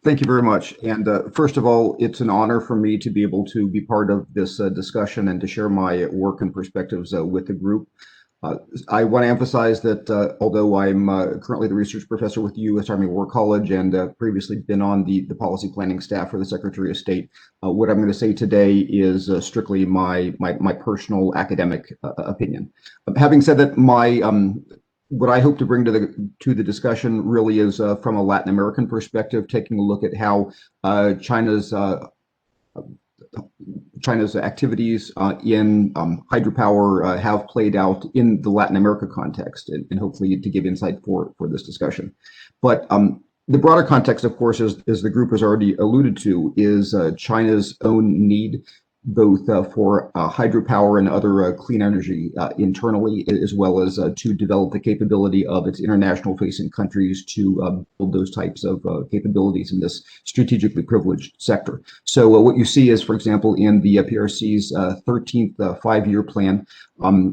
Thank you very much. And first of all, it's an honor for me to be able to be part of this discussion and to share my work and perspectives with the group. Uh, I want to emphasize that although I'm currently the research professor with the U.S. Army War College and previously been on the policy planning staff for the Secretary of State, what I'm going to say today is strictly my personal academic opinion. Having said that, my what I hope to bring to the discussion really is from a Latin American perspective, taking a look at how China's activities in hydropower have played out in the Latin America context, and hopefully to give insight for this discussion. But the broader context, of course, as the group has already alluded to, is China's own need both for hydropower and other clean energy internally, as well as to develop the capability of its international facing countries to build those types of capabilities in this strategically privileged sector. So what you see is, for example, in the PRC's 13th 5-year plan,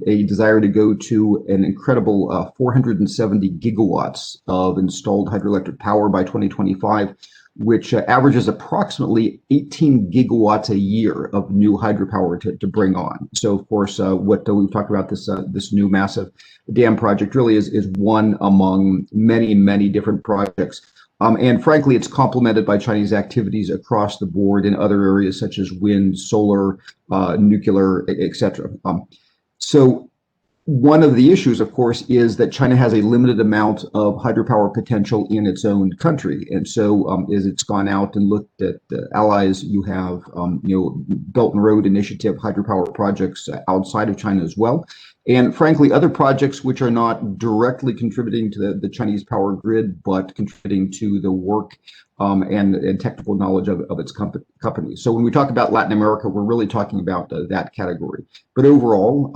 a desire to go to an incredible 470 gigawatts of installed hydroelectric power by 2025, which averages approximately 18 gigawatts a year of new hydropower to bring on. So, of course, what we've talked about, this new massive dam project really is one among many, many different projects. And frankly, it's complemented by Chinese activities across the board in other areas such as wind, solar, nuclear, etc. So one of the issues, of course, is that China has a limited amount of hydropower potential in its own country. And so as it's gone out and looked at allies, you have, Belt and Road Initiative hydropower projects outside of China as well. And frankly, other projects which are not directly contributing to the Chinese power grid, but contributing to the work and technical knowledge of its companies. So when we talk about Latin America, we're really talking about that category. But overall,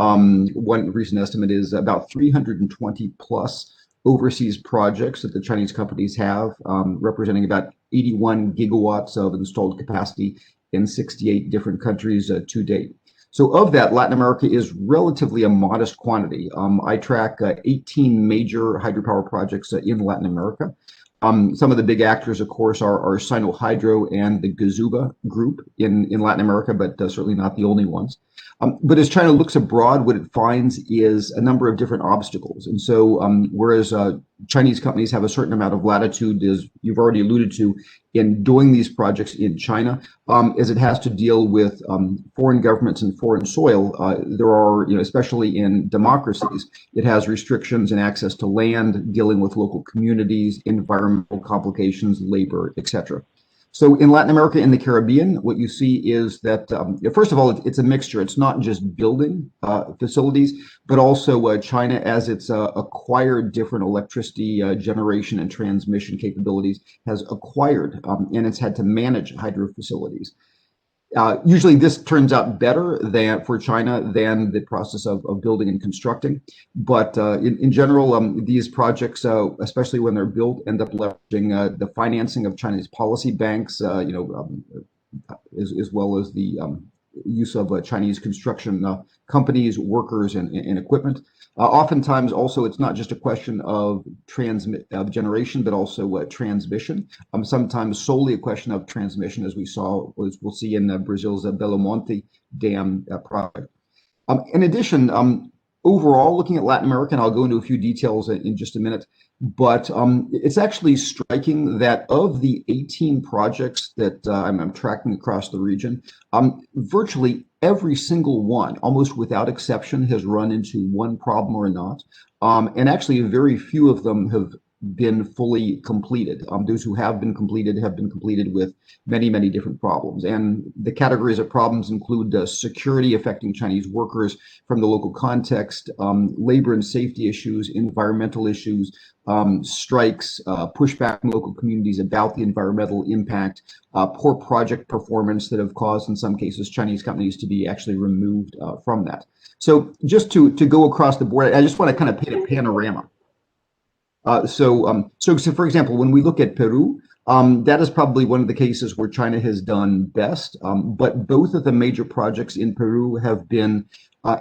one recent estimate is about 320 plus overseas projects that the Chinese companies have, representing about 81 gigawatts of installed capacity in 68 different countries to date. So of that, Latin America is relatively a modest quantity. I track 18 major hydropower projects in Latin America. Some of the big actors, of course, are Sino-Hydro and the Gazuba group in Latin America, but certainly not the only ones. But as China looks abroad, what it finds is a number of different obstacles. And so whereas Chinese companies have a certain amount of latitude, as you've already alluded to, in doing these projects in China, as it has to deal with foreign governments and foreign soil, there are, especially in democracies, it has restrictions in access to land, dealing with local communities, environmental complications, labor, etc. So in Latin America and the Caribbean, what you see is that, first of all, it's a mixture. It's not just building facilities, but also China, as it's acquired different electricity generation and transmission capabilities, has acquired and it's had to manage hydro facilities. Usually this turns out better for China than the process of building and constructing. But in general, these projects, especially when they're built, end up leveraging the financing of Chinese policy banks, as well as the use of Chinese construction companies, workers, and equipment. Oftentimes, also, it's not just a question of generation, but also transmission. Sometimes solely a question of transmission, as we'll see in Brazil's Belo Monte Dam project. In addition, overall, looking at Latin America, and I'll go into a few details in just a minute, but it's actually striking that of the 18 projects that I'm tracking across the region, virtually every single one, almost without exception, has run into one problem or not. And actually, very few of them have been fully completed. Those who have been completed with many, many different problems. And the categories of problems include security affecting Chinese workers from the local context, labor and safety issues, environmental issues, strikes, pushback from local communities about the environmental impact, poor project performance that have caused, in some cases, Chinese companies to be actually removed from that. So just to go across the board, I just want to kind of paint a panorama. So for example, when we look at Peru, That is probably one of the cases where China has done best, but both of the major projects in Peru have been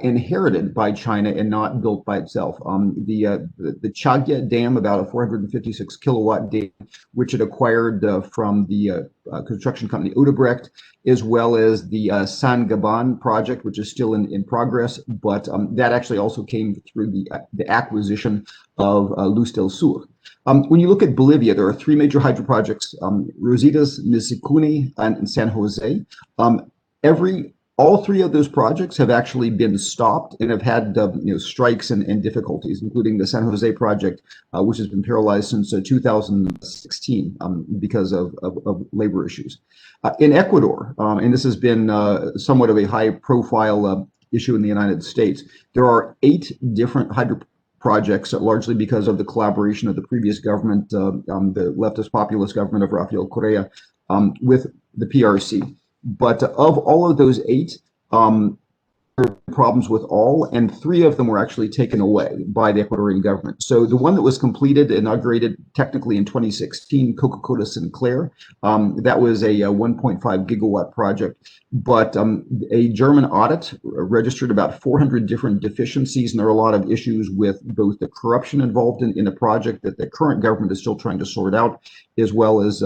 inherited by China and not built by itself. The Chagya Dam, about a 456 kilowatt dam, which it acquired from the construction company Odebrecht, as well as the San Gaban project, which is still in progress, but that actually also came through the acquisition of Luz del Sur. When you look at Bolivia, there are three major hydro projects, Rositas, Mizicuni, and San Jose. All three of those projects have actually been stopped and have had strikes and difficulties, including the San Jose project, which has been paralyzed since 2016 because of labor issues. In Ecuador, and this has been somewhat of a high-profile issue in the United States, there are 8 different hydro projects, largely because of the collaboration of the previous government, the leftist populist government of Rafael Correa, with the PRC. But of all of those 8, there were problems with all, and 3 of them were actually taken away by the Ecuadorian government. So the one that was completed, inaugurated technically in 2016, Coca-Cola Sinclair, that was a 1.5 gigawatt project, but a German audit registered about 400 different deficiencies, and there are a lot of issues with both the corruption involved in the project that the current government is still trying to sort out, as well as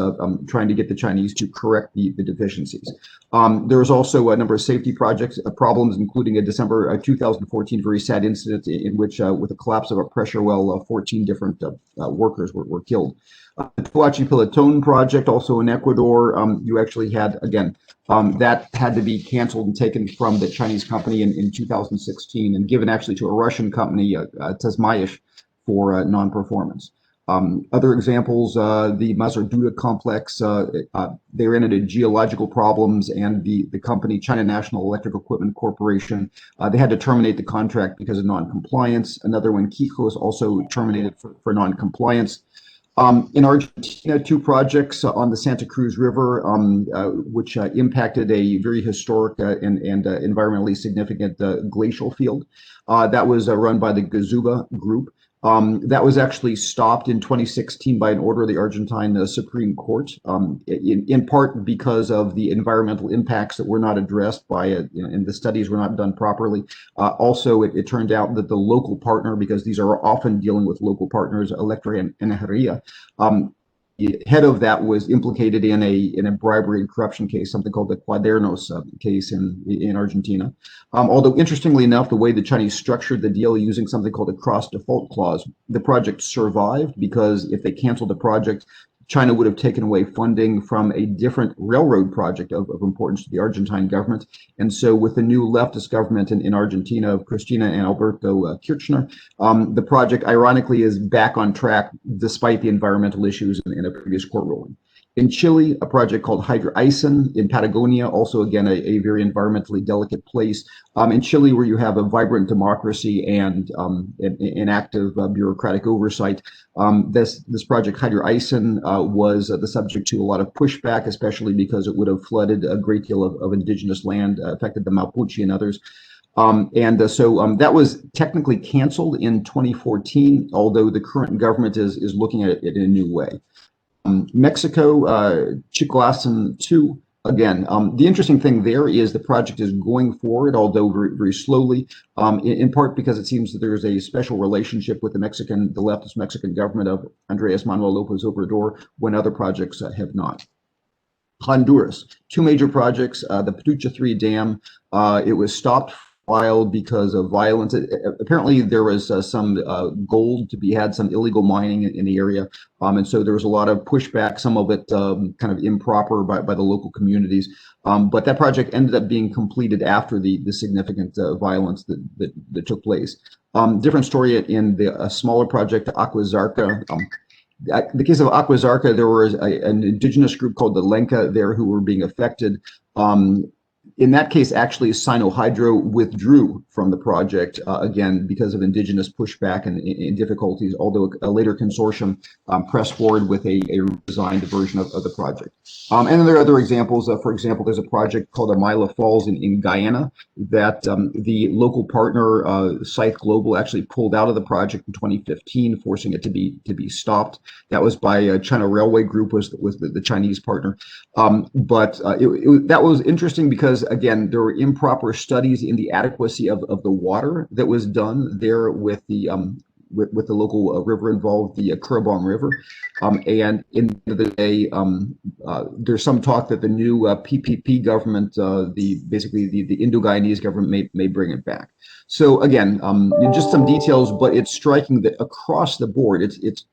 trying to get the Chinese to correct the deficiencies. There was also a number of safety projects problems, including a December 2014 very sad incident in which, with the collapse of a pressure well, 14 different workers were killed. The Tuachi Pilatón project, also in Ecuador, you actually had, again, that had to be canceled and taken from the Chinese company in 2016 and given actually to a Russian company, Tasmayish, for non-performance. Other examples, the Mazarduda complex, they ran into geological problems, and the company, China National Electric Equipment Corporation, they had to terminate the contract because of non-compliance. Another one, Quijos, also terminated for non-compliance. In Argentina, 2 projects on the Santa Cruz River, which impacted a very historic and environmentally significant glacial field. That was run by the Gazuba Group. That was actually stopped in 2016 by an order of the Argentine Supreme Court, in part because of the environmental impacts that were not addressed by it, and the studies were not done properly. Also, it turned out that the local partner, because these are often dealing with local partners, Electra Energia, the head of that was implicated in a bribery and corruption case, something called the Cuadernos case in Argentina. Although interestingly enough, the way the Chinese structured the deal using something called a cross default clause, the project survived because if they canceled the project, China would have taken away funding from a different railroad project of importance to the Argentine government. And so with the new leftist government in Argentina of Cristina and Alberto Kirchner, the project ironically is back on track despite the environmental issues in a previous court ruling. In Chile, a project called Hydropower in Patagonia, also again a very environmentally delicate place. In Chile, where you have a vibrant democracy and an active bureaucratic oversight, this project Hydropower was the subject to a lot of pushback, especially because it would have flooded a great deal of indigenous land, affected the Mapuche and others. So that was technically canceled in 2014, although the current government is looking at it in a new way. Mexico, Chiclasan 2, again, the interesting thing there is the project is going forward, although very, very slowly, in part because it seems that there's a special relationship with the leftist Mexican government of Andrés Manuel López Obrador, when other projects have not. Honduras, 2 major projects, the Patucha 3 Dam, it was stopped while because of violence. Apparently there was some gold to be had, some illegal mining in the area, and so there was a lot of pushback, some of it kind of improper by the local communities, but that project ended up being completed after the significant violence that took place. Different story in the smaller project, Aquazarca. The case of Aquazarca, there was an indigenous group called the Lenca there who were being affected. In that case, actually, Sino-Hydro withdrew from the project, again, because of indigenous pushback and difficulties, although a later consortium pressed forward with a redesigned version of the project. And then there are other examples. For example, there's a project called Amila Falls in Guyana that the local partner, Scythe Global, actually pulled out of the project in 2015, forcing it to be stopped. That was by China Railway Group, was the Chinese partner. But that was interesting because, again, there were improper studies in the adequacy of the water that was done there with the local river involved, the Kurrabong River. And in the end of the day, there's some talk that the new PPP government, basically the Indo-Guyanese government, may bring it back. So again, just some details, but it's striking that across the board, it's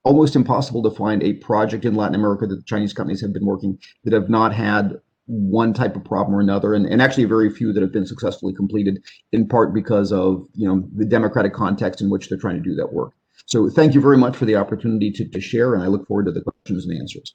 almost impossible to find a project in Latin America that the Chinese companies have been working that have not had one type of problem or another, and actually very few that have been successfully completed, in part because of the democratic context in which they're trying to do that work. So thank you very much for the opportunity to share, and I look forward to the questions and answers.